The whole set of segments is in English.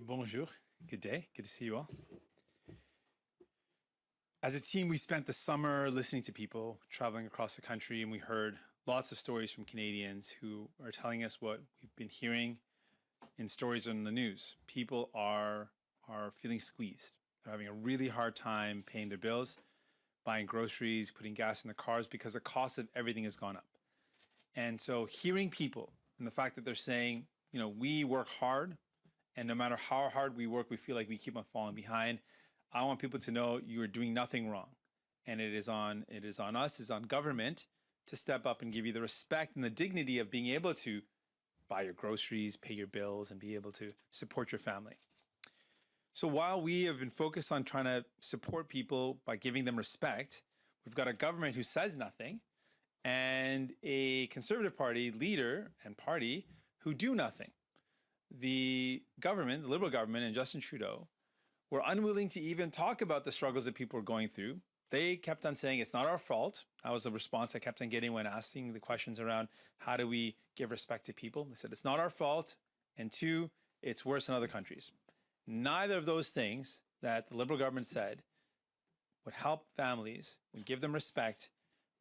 Bonjour. Good day. Good to see you all. As a team, we spent the summer listening to people traveling across the country, and we heard lots of stories from Canadians who are telling us what we've been hearing in stories on the news. People are feeling squeezed. They're having a really hard time paying their bills, buying groceries, putting gas in their cars because the cost of everything has gone up. And so hearing people and the fact that they're saying, you know, we work hard, and no matter how hard we work, we feel like we keep on falling behind. I want people to know you are doing nothing wrong. And it is on us, it's on government to step up and give you the respect and the dignity of being able to buy your groceries, pay your bills, and be able to support your family. So while we have been focused on trying to support people by giving them respect, we've got a government who says nothing and a Conservative Party leader and party who do nothing. The government, the Liberal government and Justin Trudeau, were unwilling to even talk about the struggles that people were going through. They kept on saying, it's not our fault. That was the response I kept on getting when asking the questions around how do we give respect to people. They said, it's not our fault. And two, it's worse in other countries. Neither of those things that the Liberal government said would help families, would give them respect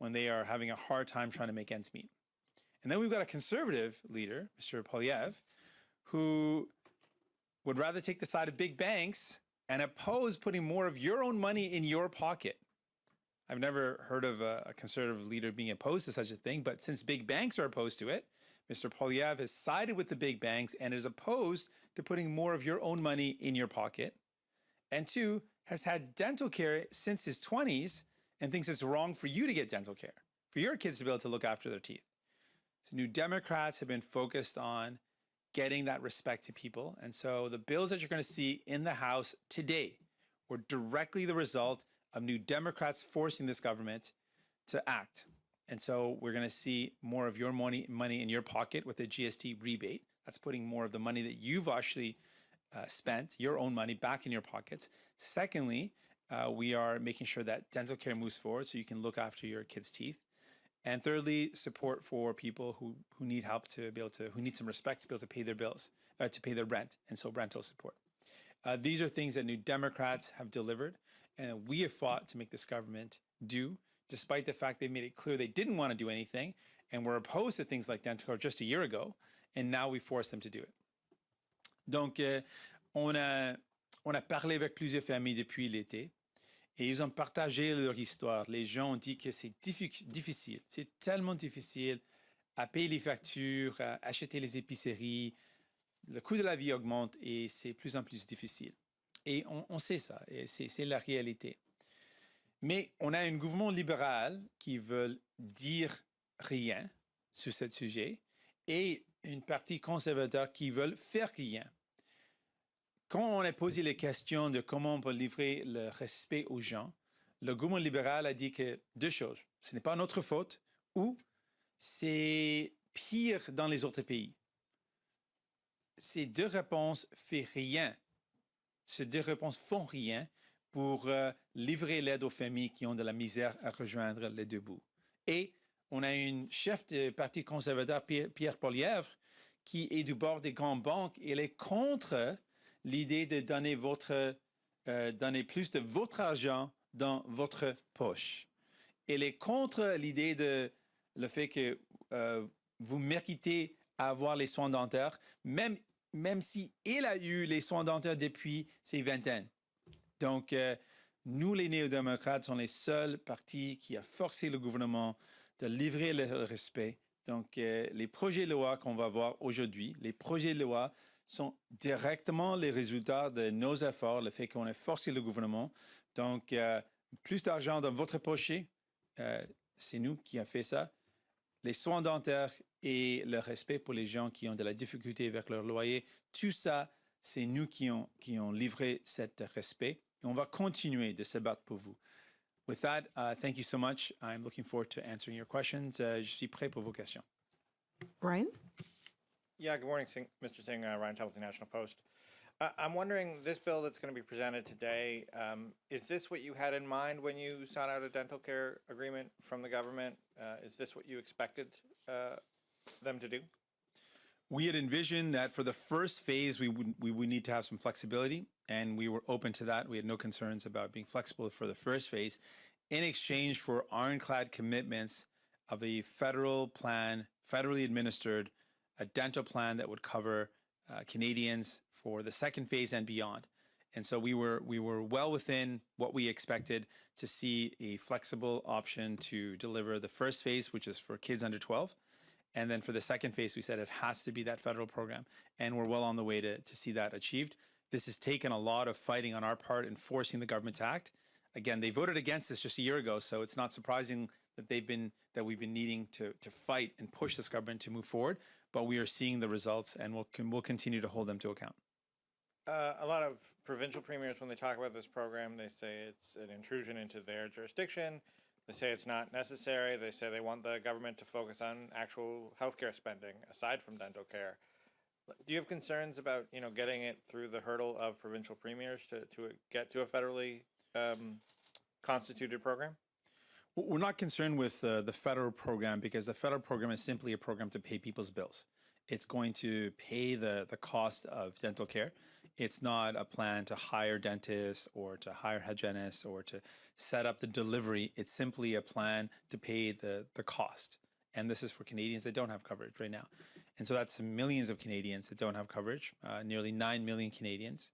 when they are having a hard time trying to make ends meet. And then we've got a Conservative leader, Mr. Poilievre, who would rather take the side of big banks and oppose putting more of your own money in your pocket. I've never heard of a Conservative leader being opposed to such a thing, but since big banks are opposed to it, Mr. Poilievre has sided with the big banks and is opposed to putting more of your own money in your pocket. And two, has had dental care since his 20s and thinks it's wrong for you to get dental care, for your kids to be able to look after their teeth. So New Democrats have been focused on getting that respect to people. And so the bills that you're going to see in the House today were directly the result of New Democrats forcing this government to act. And so we're going to see more of your money in your pocket with the GST rebate. That's putting more of the money that you've actually spent, your own money, back in your pockets. Secondly, we are making sure that dental care moves forward so you can look after your kids' teeth. And thirdly, support for people who need help to be able to, who need some respect to be able to pay their bills, to pay their rent, and so rental support. These are things that New Democrats have delivered, and we have fought to make this government do, despite the fact they made it clear they didn't want to do anything, and were opposed to things like dental care just a year ago, and now we force them to do it. Donc, on a parlé avec plusieurs familles depuis l'été. Et ils ont partagé leur histoire. Les gens ont dit que c'est difficile. C'est tellement difficile à payer les factures, à acheter les épiceries. Le coût de la vie augmente et c'est de plus en plus difficile. Et on sait ça, et c'est la réalité. Mais on a un gouvernement libéral qui veut dire rien sur ce sujet et une partie conservateur qui veut faire rien. Quand on a posé les questions de comment on peut livrer le respect aux gens, le gouvernement libéral a dit que deux choses. Ce n'est pas notre faute ou c'est pire dans les autres pays. Ces deux réponses font rien. Ces deux réponses font rien pour livrer l'aide aux familles qui ont de la misère à rejoindre les deux bouts. Et on a une chef du Parti conservateur, Pierre Poilievre, qui est du bord des grandes banques et elle est contre l'idée de donner plus de votre argent dans votre poche. Elle est contre l'idée de le fait que vous méritez avoir les soins dentaires, même si elle a eu les soins dentaires depuis ses vingtaines. Donc, nous, les néo-démocrates, sommes les seuls partis qui a forcé le gouvernement de livrer le respect. Donc, les projets de loi qu'on va voir aujourd'hui, les projets de loi sont directement les résultats de nos efforts, le fait qu'on a forcé le gouvernement. Donc, plus d'argent dans votre poche, c'est nous qui avons fait ça. Les soins dentaires et le respect pour les gens qui ont de la difficulté avec leur loyer, tout ça, c'est nous qui ont livré cet respect. Et on va continuer de se battre pour vous. With that, thank you so much. I'm looking forward to answering your questions. Je suis prêt pour vos questions. Ryan? Yeah, good morning, Mr. Singh, Ryan Templeton, National Post. I'm wondering, this bill that's going to be presented today, is this what you had in mind when you sought out a dental care agreement from the government? Is this what you expected them to do? We had envisioned that for the first phase, we would need to have some flexibility, and we were open to that. We had no concerns about being flexible for the first phase in exchange for ironclad commitments of a federal plan, federally administered, a dental plan that would cover Canadians for the second phase and beyond. And so we were well within what we expected to see a flexible option to deliver the first phase, which is for kids under 12. And then for the second phase, we said it has to be that federal program. And we're well on the way to see that achieved. This has taken a lot of fighting on our part in forcing the government to act. Again, they voted against this just a year ago, so it's not surprising that we've been needing to fight and push this government to move forward. But we are seeing the results, and we'll continue to hold them to account. A lot of provincial premiers, when they talk about this program, they say it's an intrusion into their jurisdiction. They say it's not necessary. They say they want the government to focus on actual healthcare spending aside from dental care. Do you have concerns about, getting it through the hurdle of provincial premiers to get to a federally constituted program? We're not concerned with the federal program because the federal program is simply a program to pay people's bills. It's going to pay the cost of dental care. It's not a plan to hire dentists or to hire hygienists or to set up the delivery. It's simply a plan to pay the cost. And this is for Canadians that don't have coverage right now. And so that's millions of Canadians that don't have coverage, nearly 9 million Canadians.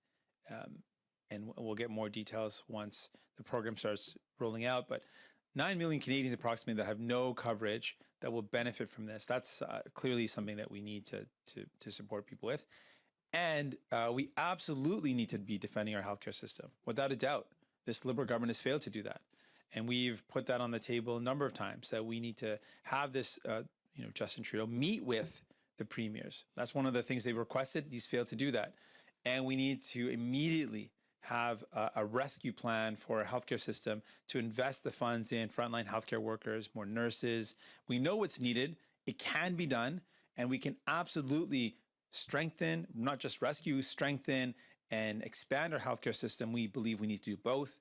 And we'll get more details once the program starts rolling out. But 9 million Canadians approximately that have no coverage that will benefit from this. That's clearly something that we need to support people with. And we absolutely need to be defending our healthcare system. Without a doubt, this Liberal government has failed to do that. And we've put that on the table a number of times that we need to have this, Justin Trudeau meet with the premiers. That's one of the things they've requested. He's failed to do that. And we need to immediately have a rescue plan for our healthcare system to invest the funds in frontline healthcare workers, more nurses. We know what's needed. It can be done. And we can absolutely strengthen, not just rescue, strengthen and expand our healthcare system. We believe we need to do both,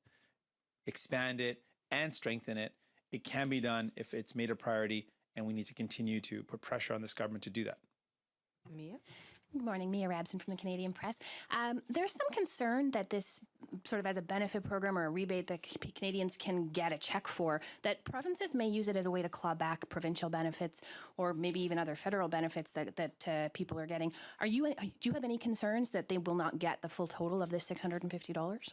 expand it and strengthen it. It can be done if it's made a priority, and we need to continue to put pressure on this government to do that. Mia? Good morning, Mia Rabson from the Canadian Press. There's some concern that this sort of as a benefit program or a rebate that Canadians can get a check for, that provinces may use it as a way to claw back provincial benefits or maybe even other federal benefits that people are getting. Do you have any concerns that they will not get the full total of this $650?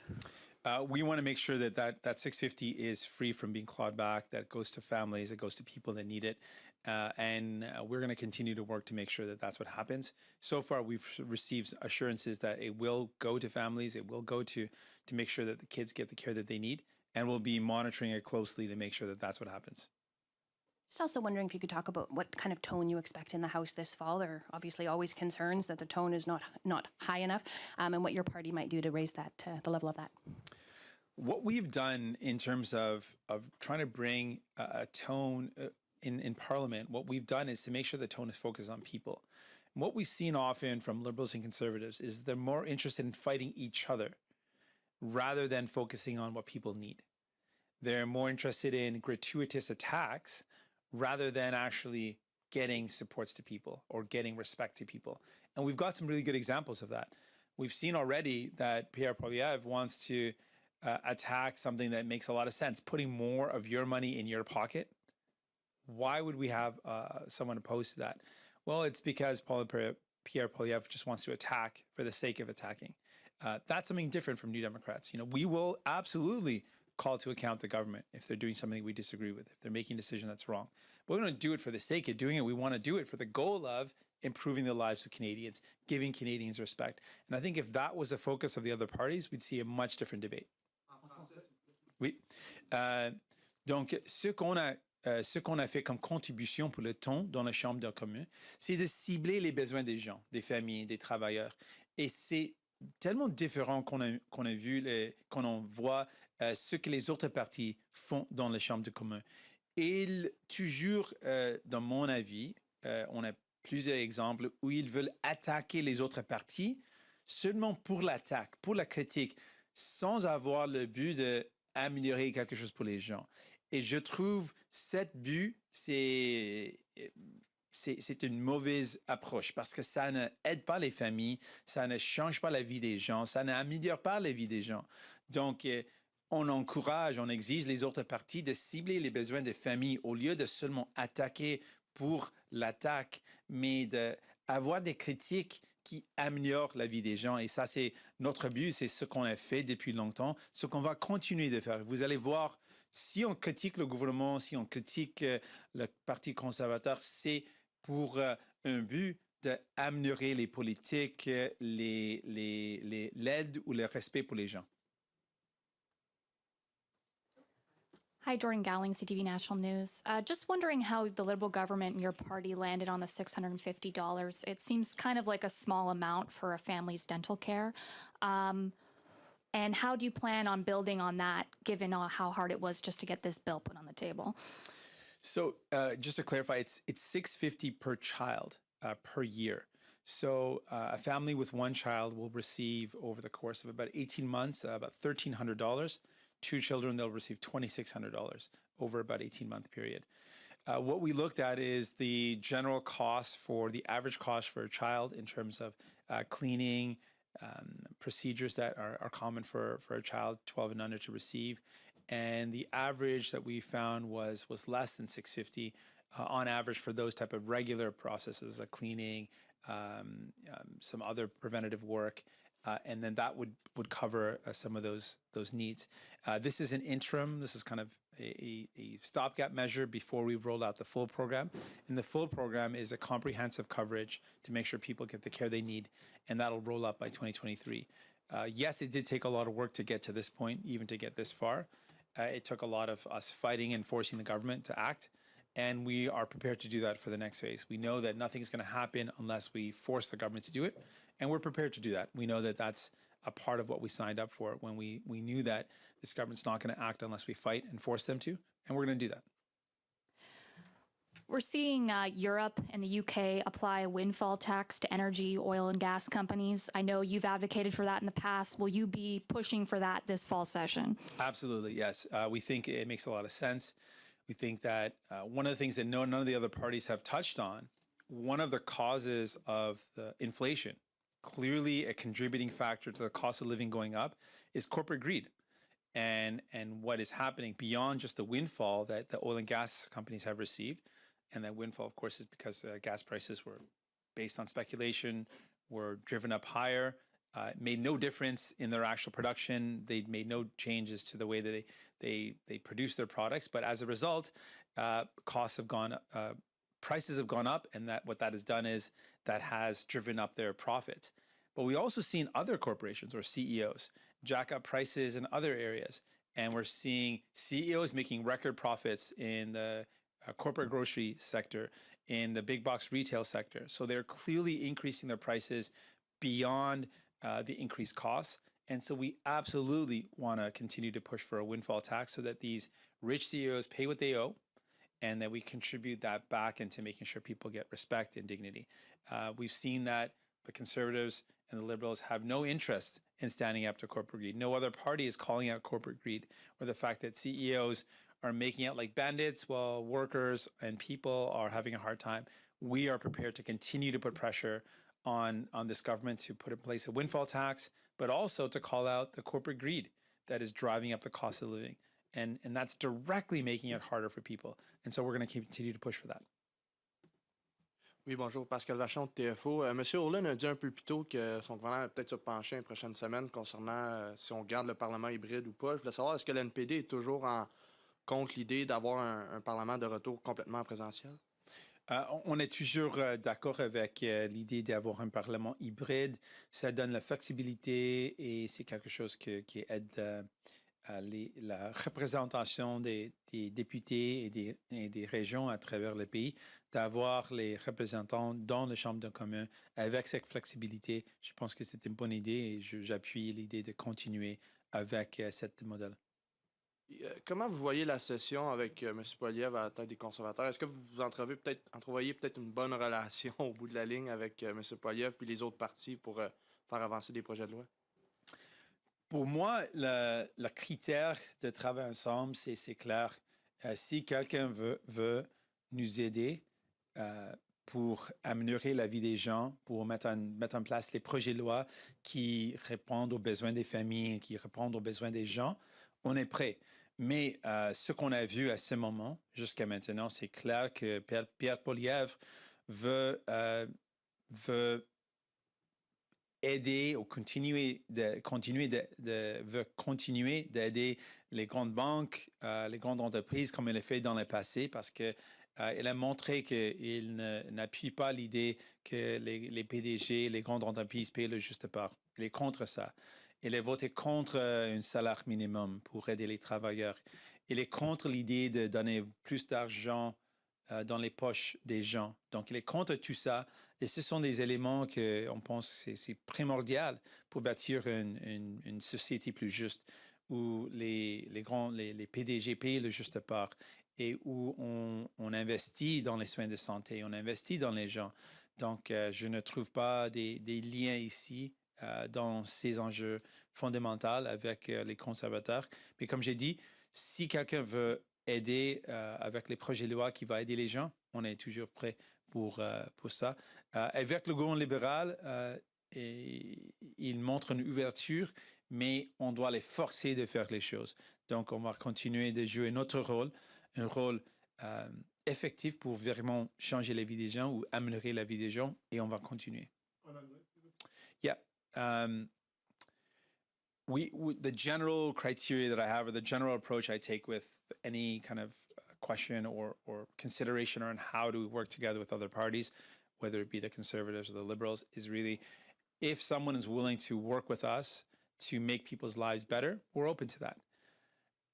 We want to make sure that $650 is free from being clawed back, that goes to families, it goes to people that need it. And we're going to continue to work to make sure that that's what happens. So far, we've received assurances that it will go to families, it will go to make sure that the kids get the care that they need, and we'll be monitoring it closely to make sure that that's what happens. Just also wondering if you could talk about what kind of tone you expect in the House this fall. There are obviously always concerns that the tone is not high enough, and what your party might do to raise that the level of that. What we've done in terms of trying to bring a tone in Parliament, what we've done is to make sure the tone is focused on people. And what we've seen often from Liberals and Conservatives is they're more interested in fighting each other rather than focusing on what people need. They're more interested in gratuitous attacks rather than actually getting supports to people or getting respect to people. And we've got some really good examples of that. We've seen already that Pierre Poilievre wants to attack something that makes a lot of sense, putting more of your money in your pocket. Why would we have someone opposed to that? Well, it's because Pierre Poilievre just wants to attack for the sake of attacking. That's something different from New Democrats. We will absolutely call to account the government if they're doing something we disagree with, if they're making a decision that's wrong. But we don't do it for the sake of doing it. We want to do it for the goal of improving the lives of Canadians, giving Canadians respect. And I think if that was the focus of the other parties, we'd see a much different debate. Oui. Donc, ce qu'on a fait comme contribution pour le ton dans la Chambre des communs, c'est de cibler les besoins des gens, des familles, des travailleurs. Et c'est tellement différent qu'on a vu, qu'on en voit ce que les autres partis font dans la Chambre des communs. Et toujours, dans mon avis, on a plusieurs exemples où ils veulent attaquer les autres partis seulement pour l'attaque, pour la critique, sans avoir le but d'améliorer quelque chose pour les gens. Et je trouve cet but, c'est c'est une mauvaise approche parce que ça ne aide pas les familles, ça ne change pas la vie des gens, ça n'améliore pas la vie des gens. Donc, on encourage, on exige les autres partis de cibler les besoins des familles au lieu de seulement attaquer pour l'attaque, mais d'avoir des critiques qui améliorent la vie des gens. Et ça, c'est notre but, c'est ce qu'on a fait depuis longtemps, ce qu'on va continuer de faire. Vous allez voir, si on critique le gouvernement, si on critique le Parti conservateur, c'est pour un but d'améliorer les politiques, l'aide ou le respect pour les gens. Hi, Jordan Gowling, CTV National News. Just wondering how the Liberal government and your party landed on the $650. It seems kind of like a small amount for a family's dental care. And how do you plan on building on that, given how hard it was just to get this bill put on the table? So just to clarify, it's $650 per child per year. So a family with one child will receive over the course of about 18 months, about $1,300. 2 children, they'll receive $2,600 over about 18-month period. What we looked at is the general cost for the average cost for a child in terms of cleaning, procedures that are common for a child 12 and under to receive. And the average that we found was less than $650 on average for those type of regular processes like cleaning, some other preventative work. And then that would cover some of those needs. This is an interim. This is kind of a stopgap measure before we roll out the full program. And the full program is a comprehensive coverage to make sure people get the care they need, and that'll roll out by 2023. Yes, it did take a lot of work to get to this point, even to get this far. It took a lot of us fighting and forcing the government to act, and we are prepared to do that for the next phase. We know that nothing's going to happen unless we force the government to do it, and we're prepared to do that. We know that that's a part of what we signed up for when we knew that this government's not going to act unless we fight and force them to, and we're going to do that. We're seeing Europe and the UK apply a windfall tax to energy, oil, and gas companies. I know you've advocated for that in the past. Will you be pushing for that this fall session? Absolutely, yes. We think it makes a lot of sense. We think that one of the things that none of the other parties have touched on, one of the causes of the inflation, clearly a contributing factor to the cost of living going up, is corporate greed. And what is happening beyond just the windfall that the oil and gas companies have received. And that windfall, of course, is because gas prices were based on speculation, were driven up higher, made no difference in their actual production. They made no changes to the way that they produce their products. But as a result, costs have gone up, prices have gone up, and what that has done is that has driven up their profits. But we also seen other corporations or CEOs jack up prices in other areas. And we're seeing CEOs making record profits in the corporate grocery sector, in the big box retail sector. So they're clearly increasing their prices beyond the increased costs. And so we absolutely want to continue to push for a windfall tax so that these rich CEOs pay what they owe and that we contribute that back into making sure people get respect and dignity. We've seen that the Conservatives and the Liberals have no interest in standing up to corporate greed. No other party is calling out corporate greed or the fact that CEOs are making out like bandits while workers and people are having a hard time. We are prepared to continue to put pressure on this government to put in place a windfall tax, but also to call out the corporate greed that is driving up the cost of living. And that's directly making it harder for people. And so we're going to continue to push for that. Oui, bonjour, Pascal Vachon de TFO. Monsieur Orlin a dit un peu plus tôt que son gouvernement va peut-être se pencher les prochaines semaines concernant si on garde le Parlement hybride ou pas. Je voulais savoir, est-ce que l'NPD est toujours contre l'idée d'avoir un Parlement de retour complètement présentiel? On est toujours d'accord avec l'idée d'avoir un Parlement hybride. Ça donne la flexibilité et c'est quelque chose qui aide la représentation des députés et des régions à travers le pays, d'avoir les représentants dans les chambres de commun avec cette flexibilité. Je pense que c'est une bonne idée et j'appuie l'idée de continuer avec cette modèle. Comment vous voyez la session avec M. Poilievre à la tête des conservateurs? Est-ce que vous entrevoyez peut-être une bonne relation au bout de la ligne avec M. Poilievre puis les autres partis pour faire avancer des projets de loi? Pour moi, le critère de travailler ensemble, c'est clair. Si quelqu'un veut nous aider, pour améliorer la vie des gens, pour mettre en place les projets de loi qui répondent aux besoins des familles, qui répondent aux besoins des gens, on est prêt. Mais ce qu'on a vu à ce moment, jusqu'à maintenant, c'est clair que Pierre Poilievre veut aider ou continuer d'aider les grandes banques, les grandes entreprises comme il l'a fait dans le passé parce que il a montré qu'il n'appuie pas l'idée que les PDG, les grandes entreprises payent le juste part. Il est contre ça. Il a voté contre un salaire minimum pour aider les travailleurs. Il est contre l'idée de donner plus d'argent dans les poches des gens. Donc, il est contre tout ça. Et ce sont des éléments qu'on pense que c'est primordial pour bâtir une société plus juste où les PDG payent le juste part et où on investit dans les soins de santé, on investit dans les gens. Donc, je ne trouve pas des liens ici dans ces enjeux fondamentaux avec les conservateurs. Mais comme j'ai dit, si quelqu'un veut aider avec les projets de loi qui vont aider les gens, on est toujours prêt pour ça. Avec le gouvernement libéral, il montre une ouverture, mais on doit les forcer de faire les choses. Donc, on va continuer de jouer notre rôle, un rôle effectif pour vraiment changer la vie des gens ou améliorer la vie des gens, et on va continuer. Yeah. The general criteria that I have, or the general approach I take with any kind of question or consideration on how to work together with other parties, whether it be the Conservatives or the Liberals, is really if someone is willing to work with us to make people's lives better, we're open to that.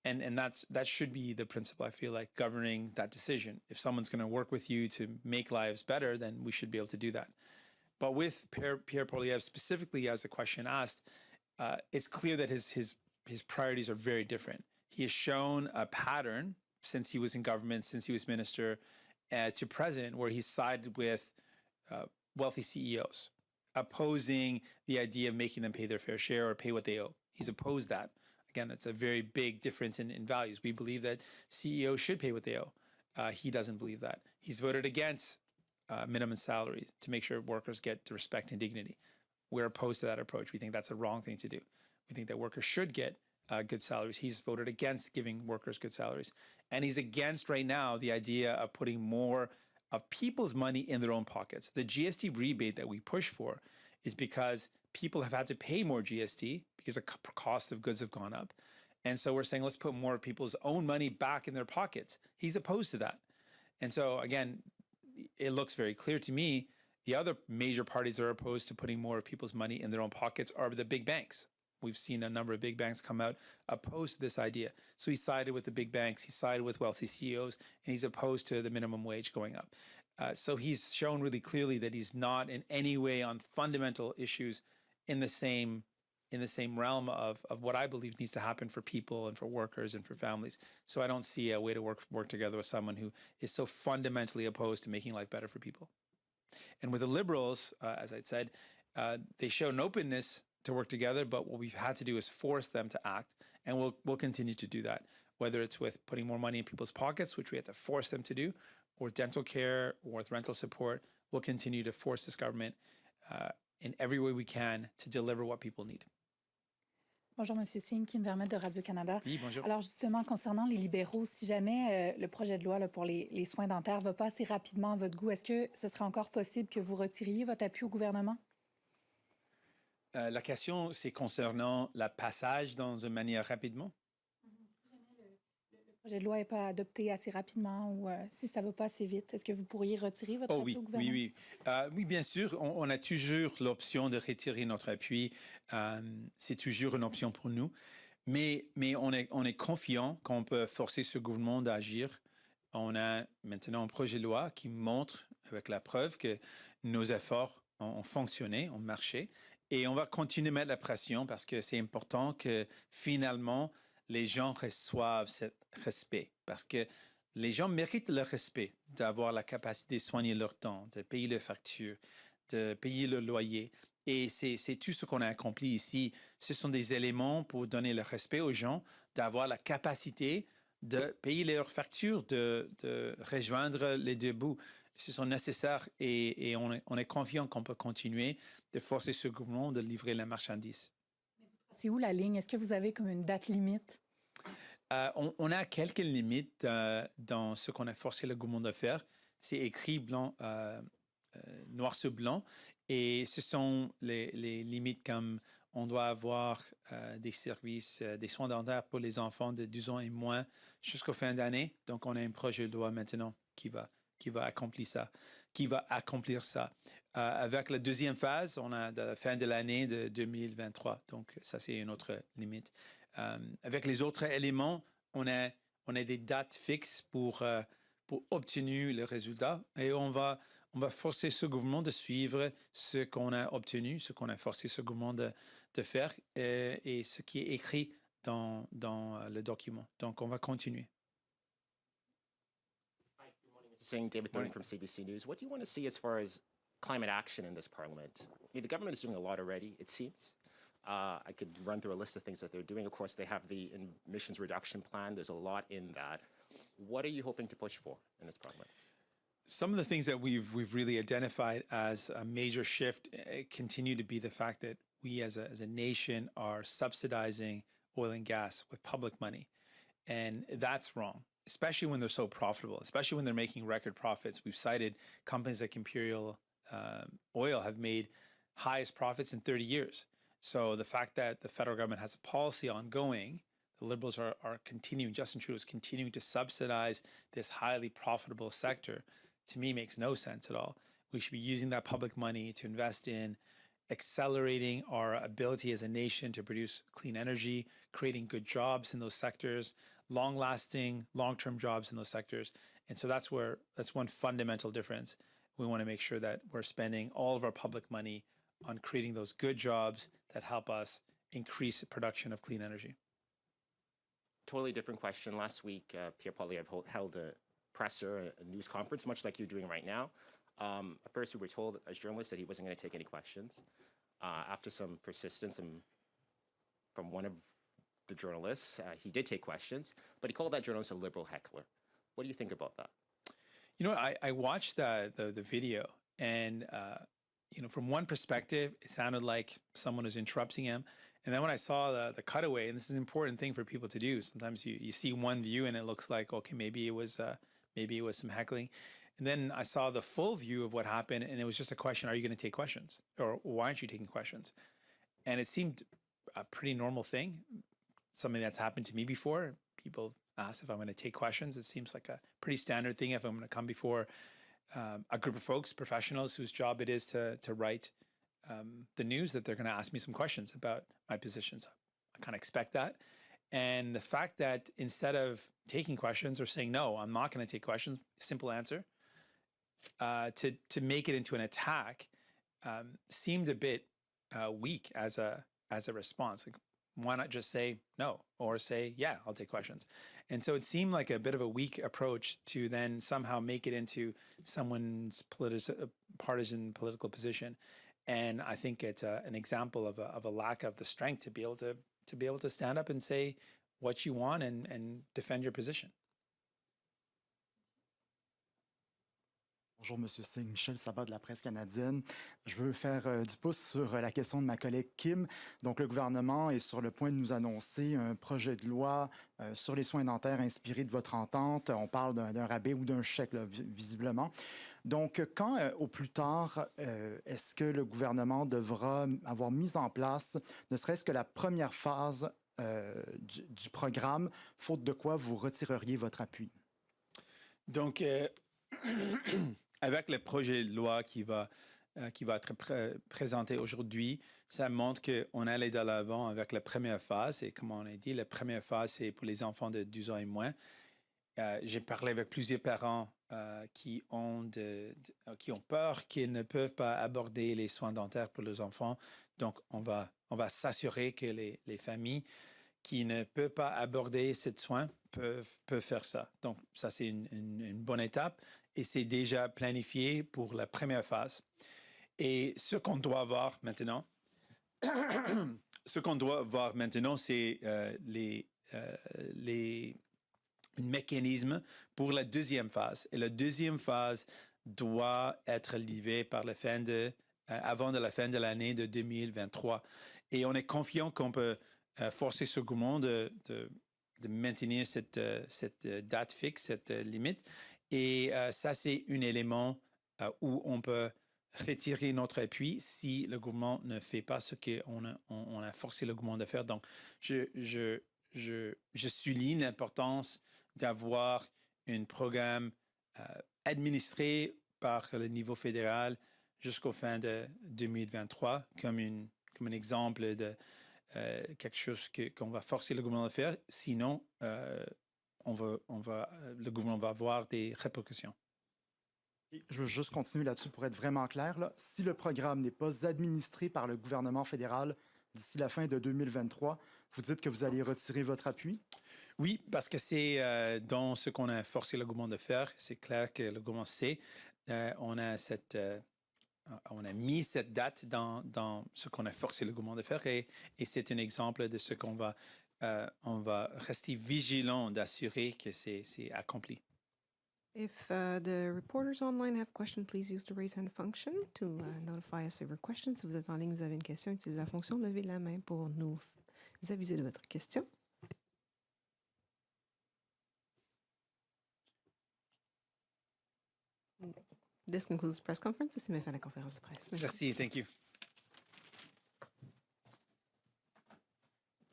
And that should be the principle, I feel like, governing that decision. If someone's going to work with you to make lives better, then we should be able to do that. But with Pierre Poilievre, specifically as the question asked, it's clear that his priorities are very different. He has shown a pattern since he was in government, since he was minister, to president, where he's sided with wealthy CEOs, opposing the idea of making them pay their fair share or pay what they owe. He's opposed that. Again, that's a very big difference in values. We believe that CEOs should pay what they owe. He doesn't believe that. He's voted against minimum salaries to make sure workers get respect and dignity. We're opposed to that approach. We think that's a wrong thing to do. We think that workers should get good salaries. He's voted against giving workers good salaries. And he's against right now the idea of putting more of people's money in their own pockets. The GST rebate that we push for is because people have had to pay more GST because the cost of goods have gone up. And so we're saying, let's put more of people's own money back in their pockets. He's opposed to that. And so again, it looks very clear to me, the other major parties that are opposed to putting more of people's money in their own pockets are the big banks. We've seen a number of big banks come out opposed to this idea. So he sided with the big banks, he sided with wealthy CEOs, and he's opposed to the minimum wage going up. So he's shown really clearly that he's not in any way on fundamental issues in the same realm of what I believe needs to happen for people and for workers and for families. So I don't see a way to work together with someone who is so fundamentally opposed to making life better for people. And with the Liberals, as I said, they show an openness to work together, but what we've had to do is force them to act, and we'll continue to do that, whether it's with putting more money in people's pockets, which we have to force them to do, or dental care, or with rental support. We'll continue to force this government in every way we can to deliver what people need. Bonjour, M. Singh, qui me permet de Radio-Canada. Oui, bonjour. Alors, justement, concernant les libéraux, si jamais le projet de loi là, pour les soins dentaires ne va pas assez rapidement à votre goût, est-ce que ce serait encore possible que vous retiriez votre appui au gouvernement? La question, c'est concernant le passage dans une manière rapidement? Si jamais le projet de loi n'est pas adopté assez rapidement ou si ça ne va pas assez vite, est-ce que vous pourriez retirer votre appui au gouvernement? Oui, bien sûr. On a toujours l'option de retirer notre appui. C'est toujours une option pour nous. Mais on est confiant qu'on peut forcer ce gouvernement d'agir. On a maintenant un projet de loi qui montre, avec la preuve, que nos efforts ont fonctionné, ont marché. Et on va continuer à mettre la pression parce que c'est important que finalement, les gens reçoivent ce respect. Parce que les gens méritent le respect, d'avoir la capacité de soigner leur temps, de payer leurs factures, de payer le loyer. Et c'est tout ce qu'on a accompli ici. Ce sont des éléments pour donner le respect aux gens, d'avoir la capacité de payer leurs factures, de rejoindre les deux bouts. ce sont nécessaires et on est confiant qu'on peut continuer de forcer ce gouvernement de livrer la marchandise. C'est où la ligne? Est-ce que vous avez comme une date limite? On a quelques limites dans ce qu'on a forcé le gouvernement de faire. C'est écrit noir sur blanc. Et ce sont les limites comme on doit avoir des services, des soins dentaires pour les enfants de 12 ans et moins jusqu'aux fin d'année. Donc, on a un projet de loi maintenant qui va accomplir ça. Avec la deuxième phase, on a la fin de l'année de 2023. Donc, ça, c'est une autre limite. Avec les autres éléments, on a des dates fixes pour obtenir le résultat et on va forcer ce gouvernement de suivre ce qu'on a obtenu, ce qu'on a forcé ce gouvernement de faire et ce qui est écrit dans le document. Donc, on va continuer. Hi, good morning, Mr. Singh. David Thornton from CBC News. What do you want to see as far as climate action in this parliament? I mean, the government is doing a lot already, it seems. I could run through a list of things that they're doing. Of course, they have the emissions reduction plan. There's a lot in that. What are you hoping to push for in this parliament? Some of the things that we've really identified as a major shift continue to be the fact that we as a nation are subsidizing oil and gas with public money. And that's wrong, especially when they're so profitable, especially when they're making record profits. We've cited companies like Imperial Oil have made highest profits in 30 years. So the fact that the federal government has a policy ongoing, the Liberals are continuing, Justin Trudeau is continuing to subsidize this highly profitable sector, to me makes no sense at all. We should be using that public money to invest in accelerating our ability as a nation to produce clean energy, creating good jobs in those sectors, long-lasting, long-term jobs in those sectors. And so that's one fundamental difference. We want to make sure that we're spending all of our public money on creating those good jobs that help us increase the production of clean energy. Totally different question. Last week, Pierre Poilievre held a presser, a news conference, much like you're doing right now. At first, we were told as journalists that he wasn't going to take any questions. After some persistence from one of the journalists, he did take questions, but he called that journalist a liberal heckler. What do you think about that? You know, I watched the video, and from one perspective, it sounded like someone was interrupting him. And then when I saw the cutaway, and this is an important thing for people to do, sometimes you see one view and it looks like, okay, maybe it was some heckling. And then I saw the full view of what happened, and it was just a question: are you going to take questions, or why aren't you taking questions? And it seemed a pretty normal thing, something that's happened to me before. People ask if I'm going to take questions. It seems like a pretty standard thing if I'm going to come before a group of folks, professionals whose job it is to write the news, that they're going to ask me some questions about my positions. I kind of expect that. And the fact that instead of taking questions or saying, no, I'm not going to take questions, simple answer, to make it into an attack seemed a bit weak as a response. Like, why not just say no, or say, yeah, I'll take questions? And so it seemed like a bit of a weak approach to then somehow make it into someone's partisan political position. And I think it's an example of a lack of the strength to be able to stand up and say what you want and defend your position. Bonjour, Monsieur Singh. Michel Sabat de la presse canadienne. Je veux faire du pouce sur la question de ma collègue Kim. Donc, le gouvernement est sur le point de nous annoncer un projet de loi sur les soins dentaires inspiré de votre entente. On parle d'un rabais ou d'un chèque, là, visiblement. Donc, quand au plus tard, est-ce que le gouvernement devra avoir mis en place, ne serait-ce que la première phase du programme, faute de quoi vous retireriez votre appui? Donc, avec le projet de loi qui va être présenté aujourd'hui, ça montre qu'on allait de l'avant avec la première phase. Et comme on a dit, la première phase, c'est pour les enfants de 12 ans et moins. J'ai parlé avec plusieurs parents qui ont peur qu'ils ne peuvent pas aborder les soins dentaires pour leurs enfants. Donc, on va s'assurer que les familles qui ne peuvent pas aborder ces soins peuvent faire ça. Donc, ça, c'est une bonne étape. Et c'est déjà planifié pour la première phase. Et ce qu'on doit voir maintenant, c'est les mécanismes pour la deuxième phase. Et la deuxième phase doit être livré par avant de la fin de l'année de 2023. Et on est confiant qu'on peut forcer ce gouvernement de maintenir cette date fixe, cette limite. Et ça, c'est un élément où on peut retirer notre appui si le gouvernement ne fait pas ce qu'on a forcé le gouvernement de faire. Donc, je souligne l'importance d'avoir un programme administré par le niveau fédéral jusqu'au fin de 2023 comme un exemple de quelque chose qu'on va forcer le gouvernement de faire. Sinon, le gouvernement va avoir des répercussions. Je veux juste continuer là-dessus pour être vraiment clair. Là. Si le programme n'est pas administré par le gouvernement fédéral d'ici la fin de 2023, vous dites que vous allez retirer votre appui? Oui, parce que c'est dans ce qu'on a forcé le gouvernement de faire. C'est clair que le gouvernement sait. On a mis cette date dans ce qu'on a forcé le gouvernement de faire et c'est un exemple de ce qu'on va rester vigilant d'assurer que c'est accompli. If the reporters online have questions, please use the raise hand function to notify us of your questions. Si vous êtes en ligne, vous avez une question, utilisez la fonction lever la main pour nous aviser de votre question. This concludes the press conference. C'est la fin de la conférence de presse. Merci, thank you.